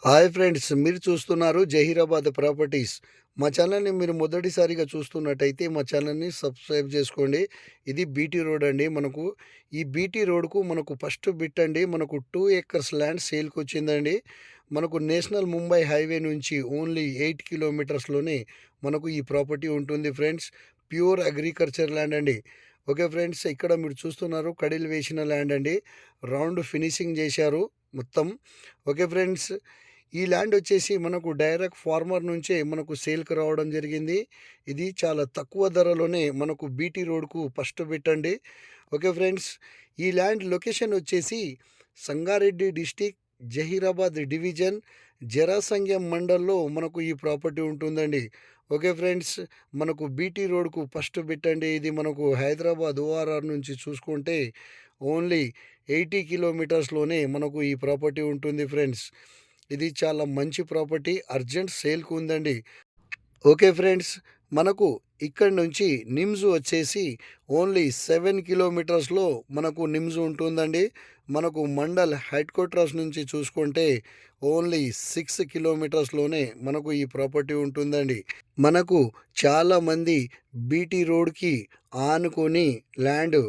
Hi friends, మీరు చూస్తున్నారు Zaheerabad properties. మా ఛానల్ని మీరు మొదటిసారిగా చూస్తున్నట్టయితే మా ఛానల్ని సబ్స్క్రైబ్ చేసుకోండి. ఇది బీటీ రోడ్ అండి. ఈ బీటీ రోడ్కు ఫస్ట్ బిట్ అండి. మనకు 2 ఎకర్స్ ల్యాండ్ సేల్కి వచ్చిందండి. మనకు నేషనల్ ముంబై హైవే నుంచి ఓన్లీ 8 కిలోమీటర్స్లోనే మనకు ఈ ప్రాపర్టీ ఉంటుంది ఫ్రెండ్స్. ప్యూర్ అగ్రికల్చర్ ల్యాండ్ అండి. ఓకే ఫ్రెండ్స్, ఇక్కడ మీరు చూస్తున్నారు కడిలు వేసిన ల్యాండ్ అండి. రౌండ్ ఫినిషింగ్ చేశారు మొత్తం. ఓకే ఫ్రెండ్స్, ఈ ల్యాండ్ వచ్చేసి మనకు డైరెక్ట్ ఫార్మర్ నుంచే మనకు సేల్కి రావడం జరిగింది. ఇది చాలా తక్కువ ధరలోనే మనకు బీటీ రోడ్కు ఫస్ట్ పెట్టండి. ఓకే ఫ్రెండ్స్, ఈ ల్యాండ్ లొకేషన్ వచ్చేసి సంగారెడ్డి డిస్టిక్, జహీరాబాద్ డివిజన్, జరాసంగం మండల్లో మనకు ఈ ప్రాపర్టీ ఉంటుందండి. ఓకే ఫ్రెండ్స్, మనకు బీటీ రోడ్కు ఫస్ట్ పెట్టండి. ఇది మనకు హైదరాబాద్ ఓఆర్ఆర్ నుంచి చూసుకుంటే ఓన్లీ 80 కిలోమీటర్స్లోనే మనకు ఈ ప్రాపర్టీ ఉంటుంది ఫ్రెండ్స్. ఇది చాలా మంచి ప్రాపర్టీ, అర్జెంట్ సేల్కి ఉందండి. ఓకే ఫ్రెండ్స్, మనకు ఇక్కడ నుంచి నిమ్స్ వచ్చేసి ఓన్లీ 7 కిలోమీటర్స్లో మనకు నిమ్స్ ఉంటుందండి. మనకు మండల్ హెడ్ క్వార్టర్స్ నుంచి చూసుకుంటే ఓన్లీ 6 కిలోమీటర్స్లోనే మనకు ఈ ప్రాపర్టీ ఉంటుందండి. మనకు చాలామంది బీటీ రోడ్కి ఆనుకొని ల్యాండ్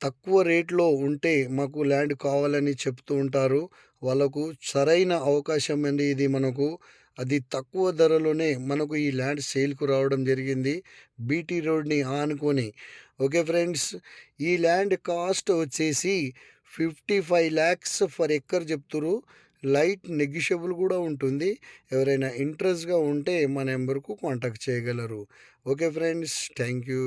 తక్కువ రేట్లో ఉంటే మాకు ల్యాండ్ కావాలని చెప్తూ ఉంటారు. వాళ్ళకు సరైన అవకాశం అండి ఇది. అది తక్కువ ధరలోనే మనకు ఈ ల్యాండ్ సేల్కు రావడం జరిగింది, బీటీ రోడ్ని ఆనుకొని. ఓకే ఫ్రెండ్స్, ఈ ల్యాండ్ కాస్ట్ వచ్చేసి 55 lakhs ఫర్ ఎక్కర్ చెప్తురు. లైట్ నెగిషియబుల్ కూడా ఉంటుంది. ఎవరైనా ఇంట్రెస్ట్గా ఉంటే మా నెంబర్కు కాంటాక్ట్ చేయగలరు. Okay friends, thank you.